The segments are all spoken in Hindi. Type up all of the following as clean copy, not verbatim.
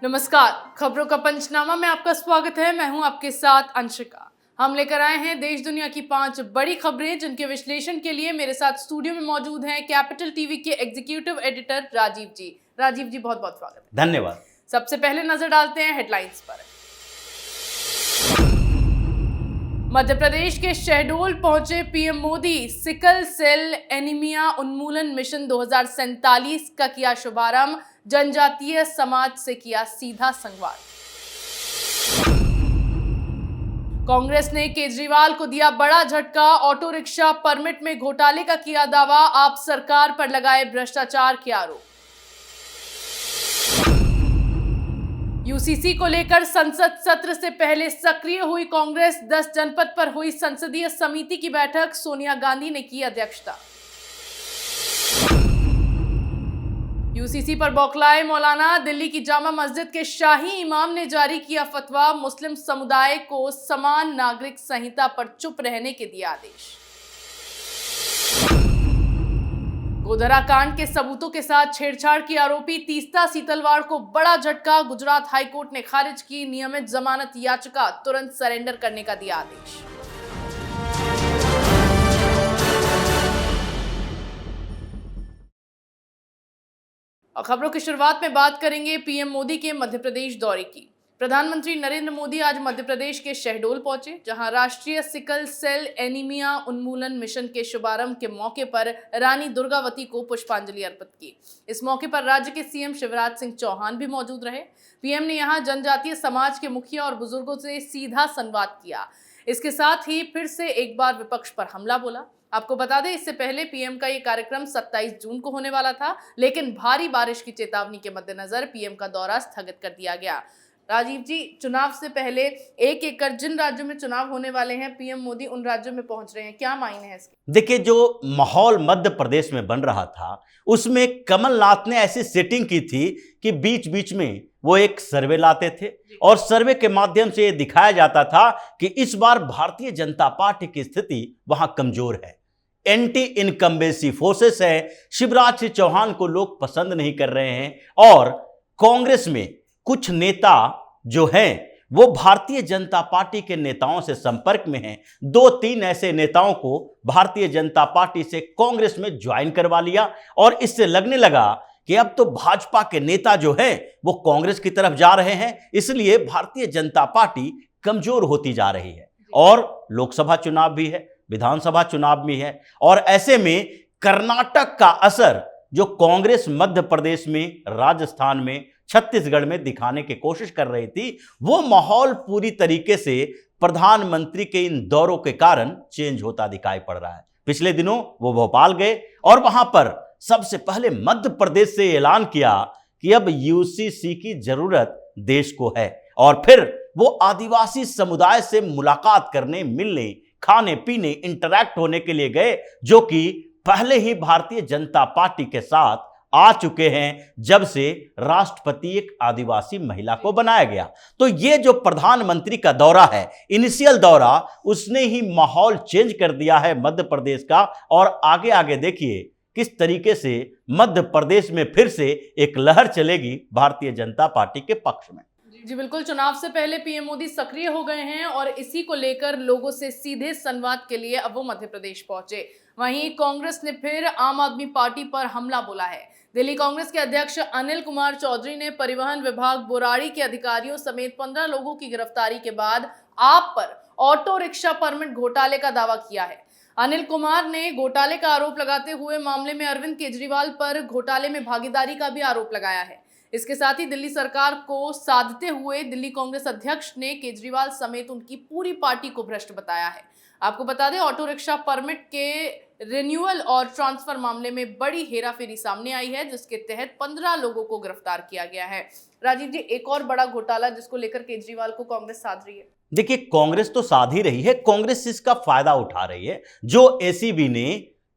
नमस्कार, खबरों का पंचनामा में आपका स्वागत है। मैं हूं आपके साथ अंशिका। हम लेकर आए हैं देश दुनिया की 5 बड़ी खबरें, जिनके विश्लेषण के लिए मेरे साथ स्टूडियो में मौजूद हैं कैपिटल टीवी के एग्जीक्यूटिव एडिटर राजीव जी। राजीव जी, बहुत बहुत स्वागत है। धन्यवाद। सबसे पहले नजर डालते हैं हेडलाइंस पर। मध्य प्रदेश के शहडोल पहुंचे PM Modi. Sickle cell anaemia उन्मूलन मिशन 2047 का किया शुभारंभ। जनजातीय समाज से किया सीधा संवाद। कांग्रेस ने केजरीवाल को दिया बड़ा झटका। ऑटो रिक्शा परमिट में घोटाले का किया दावा। आप सरकार पर लगाए भ्रष्टाचार के आरोप। यूसीसी को लेकर संसद सत्र से पहले सक्रिय हुई कांग्रेस। 10 जनपद पर हुई संसदीय समिति की बैठक। सोनिया गांधी ने की अध्यक्षता। यूसीसी पर बौखलाए मौलाना। दिल्ली की जामा मस्जिद के शाही इमाम ने जारी किया फतवा। मुस्लिम समुदाय को समान नागरिक संहिता पर चुप रहने के दिया आदेश। गोधरा कांड के सबूतों के साथ छेड़छाड़ की आरोपी तीस्ता सीतलवाड़ को बड़ा झटका। गुजरात हाईकोर्ट ने खारिज की नियमित जमानत याचिका। तुरंत सरेंडर करने का दिया आदेश। और खबरों की शुरुआत में बात करेंगे पीएम मोदी के मध्य प्रदेश दौरे की। प्रधानमंत्री नरेंद्र मोदी आज मध्य प्रदेश के शहडोल पहुंचे, जहां राष्ट्रीय सिकल सेल एनीमिया उन्मूलन मिशन के शुभारंभ के मौके पर रानी दुर्गावती को पुष्पांजलि अर्पित की। इस मौके पर राज्य के सीएम शिवराज सिंह चौहान भी मौजूद रहे। पीएम ने यहां जनजातीय समाज के मुखिया और बुजुर्गों से सीधा संवाद किया। इसके साथ ही फिर से एक बार विपक्ष पर हमला बोला। आपको बता दें, इससे पहले पीएम का ये कार्यक्रम 27 जून को होने वाला था, लेकिन भारी बारिश की चेतावनी के मद्देनजर पीएम का दौरा स्थगित कर दिया गया। राजीव जी, चुनाव से पहले एक एक कर जिन राज्यों में चुनाव होने वाले हैं, पीएम मोदी उन राज्यों में पहुंच रहे हैं, क्या मायने हैं इसके? देखिए, जो माहौल मध्य प्रदेश में बन रहा था, उसमें कमलनाथ ने ऐसी सेटिंग की थी कि बीच बीच में वो एक सर्वे लाते थे और सर्वे के माध्यम से ये दिखाया जाता था कि इस बार भारतीय जनता पार्टी की स्थिति वहां कमजोर है, एंटी इनकम्बेंसी फोर्सेस है, शिवराज सिंह चौहान को लोग पसंद नहीं कर रहे हैं और कांग्रेस में कुछ नेता जो हैं वो भारतीय जनता पार्टी के नेताओं से संपर्क में हैं। 2-3 ऐसे नेताओं को भारतीय जनता पार्टी से कांग्रेस में ज्वाइन करवा लिया और इससे लगने लगा कि अब तो भाजपा के नेता जो हैं वो कांग्रेस की तरफ जा रहे हैं, इसलिए भारतीय जनता पार्टी कमजोर होती जा रही है। और लोकसभा चुनाव भी है, विधानसभा चुनाव भी है और ऐसे में कर्नाटक का असर जो कांग्रेस मध्य प्रदेश में, राजस्थान में, छत्तीसगढ़ में दिखाने की कोशिश कर रही थी, वो माहौल पूरी तरीके से प्रधानमंत्री के इन दौरों के कारण चेंज होता दिखाई पड़ रहा है। पिछले दिनों वो भोपाल गए और वहां पर सबसे पहले मध्य प्रदेश से ऐलान किया कि अब यूसीसी की जरूरत देश को है और फिर वो आदिवासी समुदाय से मुलाकात करने, मिलने, खाने पीने, इंटरैक्ट होने के लिए गए, जो कि पहले ही भारतीय जनता पार्टी के साथ आ चुके हैं जब से राष्ट्रपति एक आदिवासी महिला को बनाया गया। तो ये जो प्रधानमंत्री का दौरा है, इनिशियल दौरा, उसने ही माहौल चेंज कर दिया है मध्य प्रदेश का। और आगे आगे देखिए किस तरीके से मध्य प्रदेश में फिर से एक लहर चलेगी भारतीय जनता पार्टी के पक्ष में। जी बिल्कुल, चुनाव से पहले पीएम मोदी सक्रिय हो गए हैं और इसी को लेकर लोगों से सीधे संवाद के लिए अब वो मध्य प्रदेश पहुंचे। वहीं कांग्रेस ने फिर आम आदमी पार्टी पर हमला बोला है। दिल्ली कांग्रेस के अध्यक्ष अनिल कुमार चौधरी ने परिवहन विभाग बोराड़ी के अधिकारियों समेत 15 लोगों की गिरफ्तारी के बाद आप पर ऑटो रिक्शा परमिट घोटाले का दावा किया है। अनिल कुमार ने घोटाले का आरोप लगाते हुए मामले में अरविंद केजरीवाल पर घोटाले में भागीदारी का भी आरोप लगाया है। इसके साथ ही दिल्ली सरकार को साधते हुए दिल्ली कांग्रेस अध्यक्ष ने केजरीवाल समेत उनकी पूरी पार्टी को भ्रष्ट बताया है। आपको बता दें, ऑटो रिक्शा परमिट के रिन्यूअल और ट्रांसफर मामले में बड़ी हेराफेरी सामने आई है, जिसके तहत 15 लोगों को गिरफ्तार किया गया है। राजीव जी, एक और बड़ा घोटाला जिसको लेकर केजरीवाल को कांग्रेस साध रही है। देखिए, कांग्रेस तो साध ही रही है, कांग्रेस इसका फायदा उठा रही है। जो एसीबी ने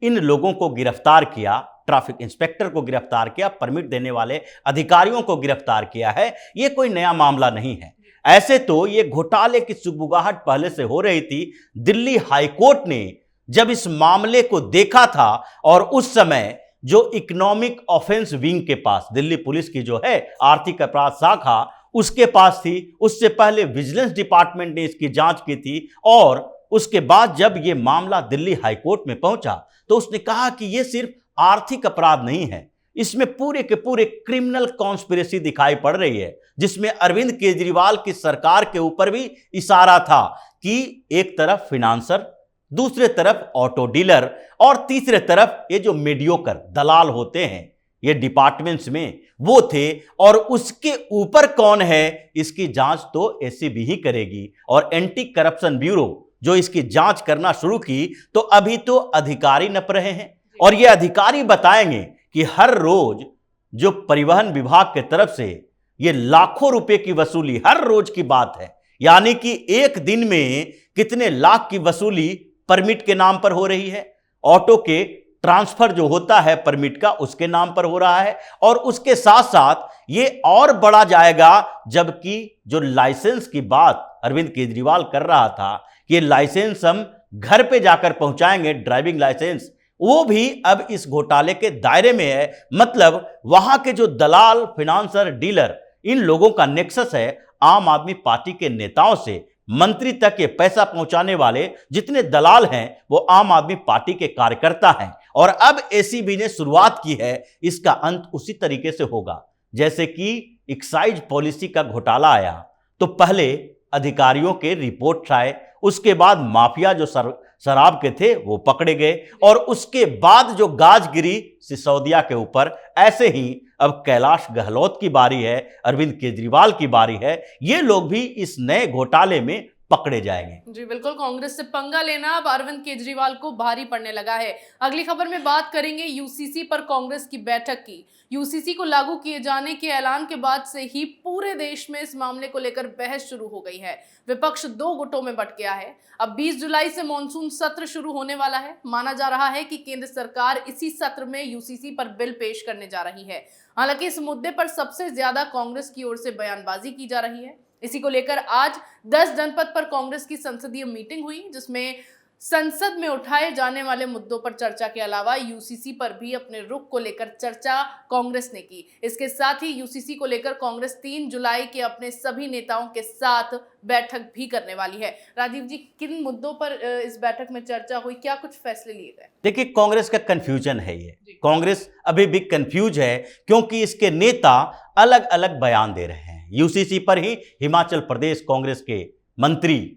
इन लोगों को गिरफ्तार किया, ट्रैफिक इंस्पेक्टर को गिरफ्तार किया, परमिट देने वाले अधिकारियों को गिरफ्तार किया है, ये कोई नया मामला नहीं है। ऐसे तो ये घोटाले की सुगबुगाहट पहले से हो रही थी। दिल्ली हाईकोर्ट ने जब इस मामले को देखा था और उस समय जो इकोनॉमिक ऑफेंस विंग के पास, दिल्ली पुलिस की जो है आर्थिक अपराध शाखा, उसके पास थी। उससे पहले विजिलेंस डिपार्टमेंट ने इसकी जांच की थी और उसके बाद जब यह मामला दिल्ली हाईकोर्ट में पहुंचा तो उसने कहा कि यह सिर्फ आर्थिक अपराध नहीं है, इसमें पूरे के पूरे क्रिमिनल कॉन्स्पिरेसी दिखाई पड़ रही है, जिसमें अरविंद केजरीवाल की सरकार के ऊपर भी इशारा था कि एक तरफ फिनांसर, दूसरे तरफ ऑटो डीलर और तीसरे तरफ ये जो मीडियोकर दलाल होते हैं ये डिपार्टमेंट्स में, वो थे। और उसके ऊपर कौन है इसकी जांच तो एसीबी ही करेगी। और एंटी करप्शन ब्यूरो जो इसकी जांच करना शुरू की तो अभी तो अधिकारी नप रहे हैं और ये अधिकारी बताएंगे कि हर रोज जो परिवहन विभाग के तरफ से ये लाखों रुपए की वसूली, हर रोज की बात है, यानी कि एक दिन में कितने लाख की वसूली परमिट के नाम पर हो रही है। ऑटो के ट्रांसफर जो होता है परमिट का उसके नाम पर हो रहा है और उसके साथ साथ ये और बढ़ा जाएगा, जबकि जो लाइसेंस की बात अरविंद केजरीवाल कर रहा था कि ये लाइसेंस हम घर पे जाकर पहुंचाएंगे, ड्राइविंग लाइसेंस, वो भी अब इस घोटाले के दायरे में है। मतलब वहां के जो दलाल, फिनांसर, डीलर, इन लोगों का नेक्सस है आम आदमी पार्टी के नेताओं से मंत्री तक ये पैसा पहुंचाने वाले जितने दलाल हैं वो आम आदमी पार्टी के कार्यकर्ता हैं। और अब एसीबी ने शुरुआत की है, इसका अंत उसी तरीके से होगा जैसे कि एक्साइज पॉलिसी का घोटाला आया तो पहले अधिकारियों के रिपोर्ट आए, उसके बाद माफिया जो शराब के थे वो पकड़े गए और उसके बाद जो गाज गिरी सिसोदिया के ऊपर, ऐसे ही अब कैलाश गहलोत की बारी है, अरविंद केजरीवाल की बारी है, ये लोग भी इस नए घोटाले में पकड़े जाएंगे। जी बिल्कुल, कांग्रेस से पंगा लेना अब अरविंद केजरीवाल को भारी पड़ने लगा है। अगली खबर में बात करेंगे यूसीसी पर कांग्रेस की बैठक की। यूसीसी को लागू किए जाने के ऐलान के बाद से ही पूरे देश में इस मामले को लेकर बहस शुरू हो गई है। विपक्ष दो गुटों में बंट गया है। अब 20 जुलाई से मॉनसून सत्र शुरू होने वाला है। माना जा रहा है कि केंद्र सरकार इसी सत्र में यूसीसी पर बिल पेश करने जा रही है। हालांकि इस मुद्दे पर सबसे ज्यादा कांग्रेस की ओर से बयानबाजी की जा रही है। इसी को लेकर आज 10 जनपद पर कांग्रेस की संसदीय मीटिंग हुई, जिसमें संसद में उठाए जाने वाले मुद्दों पर चर्चा के अलावा यूसीसी पर भी अपने रुख को लेकर चर्चा कांग्रेस ने की। इसके साथ ही यूसीसी को लेकर कांग्रेस 3 जुलाई के अपने सभी नेताओं के साथ बैठक भी करने वाली है। राजीव जी, किन मुद्दों पर इस बैठक में चर्चा हुई, क्या कुछ फैसले लिए गए? देखिए, कांग्रेस का कंफ्यूजन है ये, कांग्रेस अभी भी कंफ्यूज है क्योंकि इसके नेता अलग अलग बयान दे रहे हैं। यूसीसी पर ही हिमाचल प्रदेश कांग्रेस के मंत्री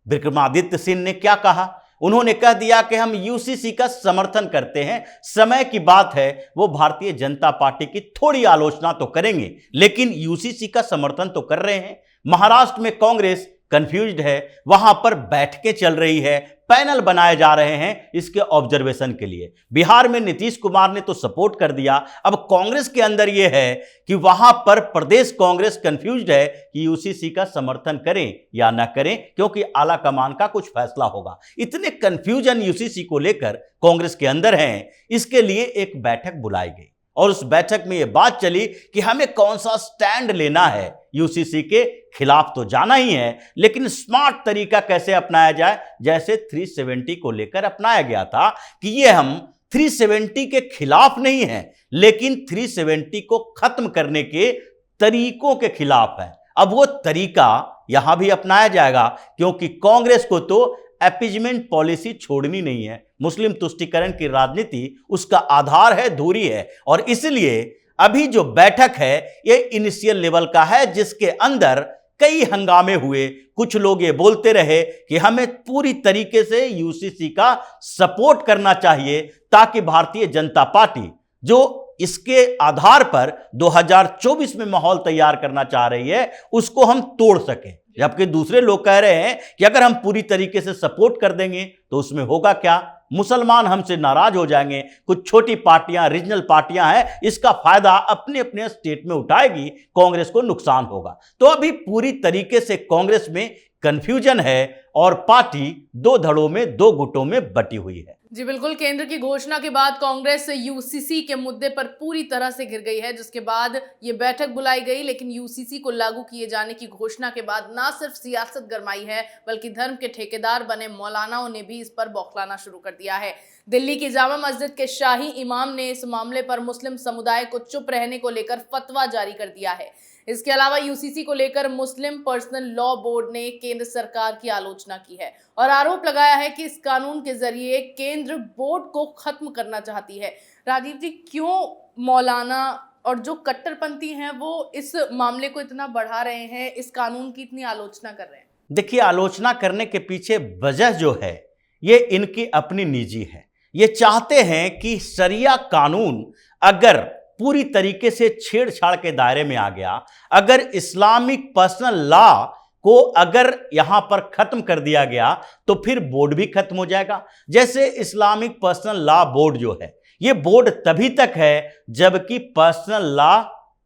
विक्रमादित्य सिंह ने क्या कहा? उन्होंने कह दिया कि हम यूसीसी का समर्थन करते हैं, समय की बात है वो भारतीय जनता पार्टी की थोड़ी आलोचना तो करेंगे लेकिन यूसीसी का समर्थन तो कर रहे हैं। महाराष्ट्र में कांग्रेस कंफ्यूज्ड है, वहां पर बैठकें चल रही है, पैनल बनाए जा रहे हैं इसके ऑब्जर्वेशन के लिए। बिहार में नीतीश कुमार ने तो सपोर्ट कर दिया। अब कांग्रेस के अंदर यह है कि वहां पर प्रदेश कांग्रेस कंफ्यूज्ड है कि यूसीसी का समर्थन करें या ना करें, क्योंकि आला कमान का कुछ फैसला होगा। इतने कंफ्यूजन यूसीसी को लेकर कांग्रेस के अंदर हैं, इसके लिए एक बैठक बुलाई गई और उस बैठक में यह बात चली कि हमें कौन सा स्टैंड लेना है। यूसीसी के खिलाफ तो जाना ही है, लेकिन स्मार्ट तरीका कैसे अपनाया जाए, जैसे 370 को लेकर अपनाया गया था कि ये हम 370 के खिलाफ नहीं है लेकिन 370 को खत्म करने के तरीकों के खिलाफ है। अब वो तरीका यहां भी अपनाया जाएगा क्योंकि कांग्रेस को तो अपीजमेंट पॉलिसी छोड़नी नहीं है। मुस्लिम तुष्टीकरण की राजनीति उसका आधार है, धुरी है, और इसलिए अभी जो बैठक है ये इनिशियल लेवल का है जिसके अंदर कई हंगामे हुए। कुछ लोग ये बोलते रहे कि हमें पूरी तरीके से यूसीसी का सपोर्ट करना चाहिए ताकि भारतीय जनता पार्टी जो इसके आधार पर 2024 में माहौल तैयार करना चाह रही है उसको हम तोड़ सकें। जबकि दूसरे लोग कह रहे हैं कि अगर हम पूरी तरीके से सपोर्ट कर देंगे तो उसमें होगा क्या, मुसलमान हमसे नाराज हो जाएंगे, कुछ छोटी पार्टियां, रीजनल पार्टियां हैं, इसका फायदा अपने अपने स्टेट में उठाएगी, कांग्रेस को नुकसान होगा। तो अभी पूरी तरीके से कांग्रेस में कंफ्यूजन है और पार्टी दो धड़ों में, दो गुटों में बटी हुई है। जी बिल्कुल, केंद्र की घोषणा के बाद कांग्रेस यूसीसी के मुद्दे पर पूरी तरह से घिर गई है, जिसके बाद ये बैठक बुलाई गई। लेकिन यूसीसी को लागू किए जाने की घोषणा के बाद ना सिर्फ सियासत गरमाई है, बल्कि धर्म के ठेकेदार बने मौलानाओं ने भी इस पर बौखलाना शुरू कर दिया है। दिल्ली की जामा मस्जिद के शाही इमाम ने इस मामले पर मुस्लिम समुदाय को चुप रहने को लेकर फतवा जारी कर दिया है। इसके अलावा यूसीसी को लेकर मुस्लिम पर्सनल लॉ बोर्ड ने केंद्र सरकार की आलोचना की है और आरोप लगाया है कि इस कानून के जरिए केंद्र बोर्ड को खत्म करना चाहती है। राजीव जी, क्यों मौलाना और जो कट्टरपंथी हैं वो इस मामले को इतना बढ़ा रहे हैं, इस कानून की इतनी आलोचना कर रहे हैं? देखिए, आलोचना करने के पीछे वजह जो है ये इनकी अपनी निजी है। ये चाहते हैं कि शरिया कानून अगर पूरी तरीके से छेड़छाड़ के दायरे में आ गया, अगर इस्लामिक पर्सनल लॉ को अगर यहां पर खत्म कर दिया गया तो फिर बोर्ड भी खत्म हो जाएगा। जैसे इस्लामिक पर्सनल लॉ बोर्ड जो है, ये बोर्ड तभी तक है जबकि पर्सनल लॉ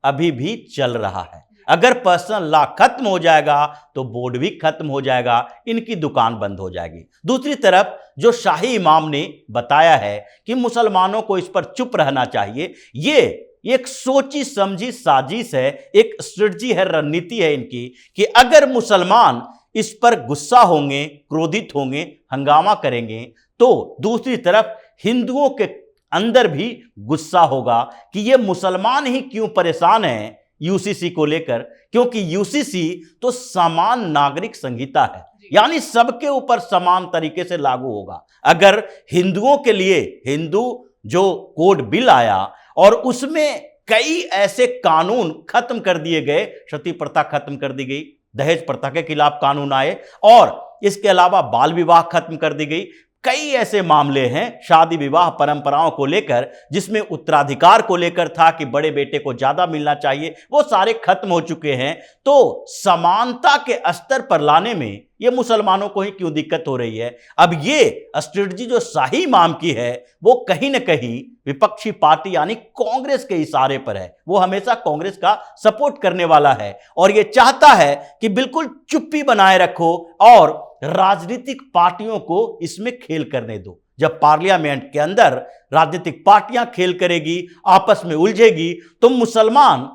अभी भी चल रहा है। अगर पर्सनल लॉ खत्म हो जाएगा तो बोर्ड भी खत्म हो जाएगा, इनकी दुकान बंद हो जाएगी। दूसरी तरफ जो शाही इमाम ने बताया है कि मुसलमानों को इस पर चुप रहना चाहिए, ये एक सोची समझी साजिश है, एक स्ट्रेटजी है, रणनीति है इनकी कि अगर मुसलमान इस पर गुस्सा होंगे, क्रोधित होंगे, हंगामा करेंगे तो दूसरी तरफ हिंदुओं के अंदर भी गुस्सा होगा कि ये मुसलमान ही क्यों परेशान हैं यूसीसी को लेकर, क्योंकि यूसीसी तो समान नागरिक संहिता है, यानी सबके ऊपर समान तरीके से लागू होगा। अगर हिंदुओं के लिए हिंदू जो कोड बिल आया और उसमें कई ऐसे कानून खत्म कर दिए गए, सती प्रथा खत्म कर दी गई, दहेज प्रथा के खिलाफ कानून आए और इसके अलावा बाल विवाह खत्म कर दी गई। कई ऐसे मामले हैं शादी विवाह परंपराओं को लेकर जिसमें उत्तराधिकार को लेकर था कि बड़े बेटे को ज्यादा मिलना चाहिए, वो सारे खत्म हो चुके हैं। तो समानता के स्तर पर लाने में ये मुसलमानों को ही क्यों दिक्कत हो रही है? अब ये स्ट्रेटजी जो शाही इमाम की है वो कहीं ना कहीं विपक्षी पार्टी यानी कांग्रेस के इशारे पर है। वो हमेशा कांग्रेस का सपोर्ट करने वाला है और ये चाहता है कि बिल्कुल चुप्पी बनाए रखो और राजनीतिक पार्टियों को इसमें खेल करने दो। जब पार्लियामेंट के अंदर राजनीतिक पार्टियां खेल करेगी, आपस में उलझेगी, तो मुसलमान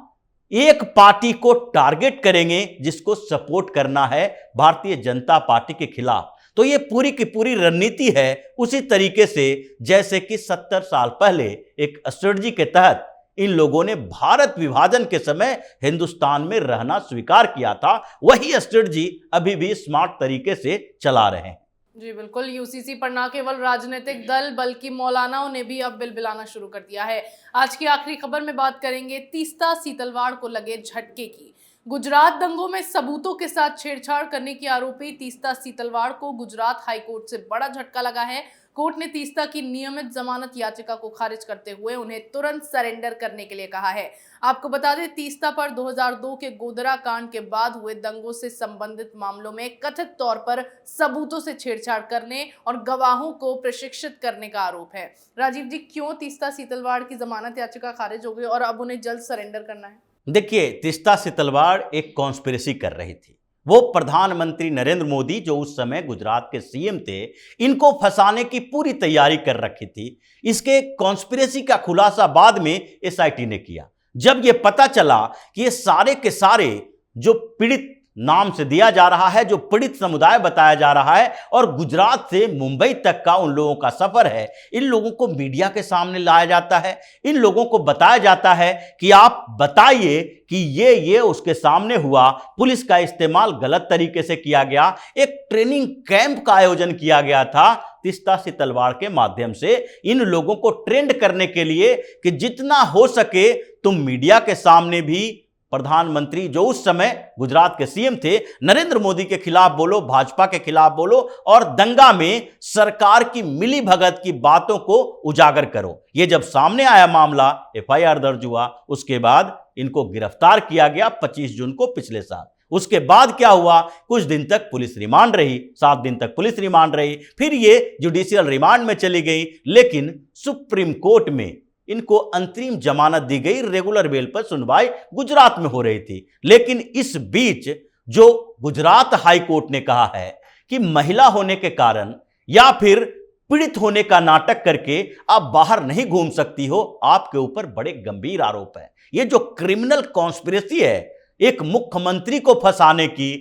एक पार्टी को टारगेट करेंगे जिसको सपोर्ट करना है भारतीय जनता पार्टी के खिलाफ। तो ये पूरी की पूरी रणनीति है उसी तरीके से जैसे कि 70 साल पहले एक स्ट्रेटजी के तहत इन लोगों ने भारत विभाजन के समय हिंदुस्तान में रहना स्वीकार किया था। वही स्ट्रेटजी अभी भी स्मार्ट तरीके से चला रहे हैं। जी बिल्कुल, यूसीसी पर न केवल राजनीतिक दल बल्कि मौलानाओं ने भी अब बिलबिलाना शुरू कर दिया है। आज की आखिरी खबर में बात करेंगे तीस्ता सीतलवाड़ को लगे झटके की। गुजरात दंगों में सबूतों के साथ छेड़छाड़ करने की आरोपी तीस्ता सीतलवाड़ को गुजरात हाईकोर्ट से बड़ा झटका लगा है। कोर्ट ने तीस्ता की नियमित जमानत याचिका को खारिज करते हुए उन्हें तुरंत सरेंडर करने के लिए कहा है। आपको बता दें, तीस्ता पर 2002 के गोधरा कांड के बाद हुए दंगों से संबंधित मामलों में कथित तौर पर सबूतों से छेड़छाड़ करने और गवाहों को प्रशिक्षित करने का आरोप है। राजीव जी, क्यों तीस्ता सीतलवाड़ की जमानत याचिका खारिज हो गई और अब उन्हें जल्द सरेंडर करना है? देखिए, तीस्ता सीतलवाड़ एक कॉन्स्पिरेसी कर रही थी। वो प्रधानमंत्री नरेंद्र मोदी जो उस समय गुजरात के सीएम थे, इनको फंसाने की पूरी तैयारी कर रखी थी। इसके कॉन्स्पिरेसी का खुलासा बाद में एसआईटी ने किया। जब ये पता चला कि ये सारे के सारे जो पीड़ित नाम से दिया जा रहा है, जो पीड़ित समुदाय बताया जा रहा है और गुजरात से मुंबई तक का उन लोगों का सफर है, इन लोगों को मीडिया के सामने लाया जाता है, इन लोगों को बताया जाता है कि आप बताइए कि ये उसके सामने हुआ, पुलिस का इस्तेमाल गलत तरीके से किया गया, एक ट्रेनिंग कैंप का आयोजन किया गया था तीस्ता सीतलवाड़ के माध्यम से इन लोगों को ट्रेंड करने के लिए कि जितना हो सके तुम मीडिया के सामने भी प्रधानमंत्री जो उस समय गुजरात के सीएम थे नरेंद्र मोदी के खिलाफ बोलो, भाजपा के खिलाफ बोलो और दंगा में सरकार की मिली भगत की बातों को उजागर करो। ये जब सामने आया मामला, एफआईआर दर्ज हुआ, उसके बाद इनको गिरफ्तार किया गया 25 जून को पिछले साल। उसके बाद क्या हुआ, कुछ दिन तक पुलिस रिमांड रही, 7 दिन तक पुलिस रिमांड रही, फिर ये जुडिशियल रिमांड में चली गई, लेकिन सुप्रीम कोर्ट में इनको अंतरिम जमानत दी गई। रेगुलर बेल पर सुनवाई गुजरात में हो रही थी, लेकिन इस बीच जो गुजरात हाई कोर्ट ने कहा है कि महिला होने के कारण या फिर पीड़ित होने का नाटक करके आप बाहर नहीं घूम सकती हो, आपके ऊपर बड़े गंभीर आरोप है। ये जो क्रिमिनल कॉन्स्पिरेसी है एक मुख्यमंत्री को फंसाने की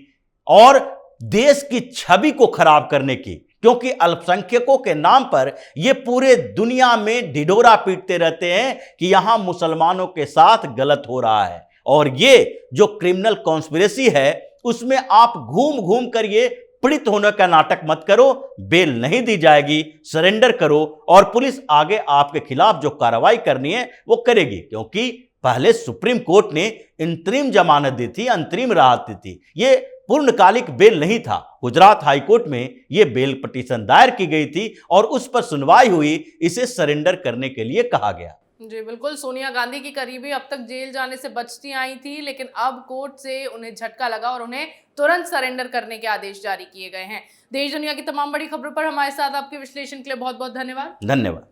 और देश की छवि को खराब करने की, क्योंकि अल्पसंख्यकों के नाम पर ये पूरे दुनिया में ढिढोरा पीटते रहते हैं कि यहां मुसलमानों के साथ गलत हो रहा है। और ये जो क्रिमिनल कॉन्स्पिरेसी है उसमें आप घूम घूम कर ये पीड़ित होने का नाटक मत करो, बेल नहीं दी जाएगी, सरेंडर करो और पुलिस आगे आपके खिलाफ जो कार्रवाई करनी है वो करेगी। क्योंकि पहले सुप्रीम कोर्ट ने अंतरिम जमानत दी थी, अंतरिम राहत दी थी, ये पूर्णकालिक बेल नहीं था। गुजरात हाईकोर्ट में ये बेल पिटीशन दायर की गई थी और उस पर सुनवाई हुई, इसे सरेंडर करने के लिए कहा गया। जी बिल्कुल, सोनिया गांधी की करीबी अब तक जेल जाने से बचती आई थी, लेकिन अब कोर्ट से उन्हें झटका लगा और उन्हें तुरंत सरेंडर करने के आदेश जारी किए गए हैं। देश दुनिया की तमाम बड़ी खबरों पर हमारे साथ आपके विश्लेषण के लिए बहुत बहुत धन्यवाद। धन्यवाद।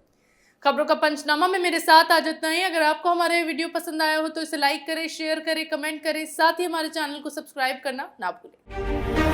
खबरों का पंचनामा में मेरे साथ आज इतना ही। अगर आपको हमारे वीडियो पसंद आया हो तो इसे लाइक करें, शेयर करें, कमेंट करें, साथ ही हमारे चैनल को सब्सक्राइब करना ना भूलें।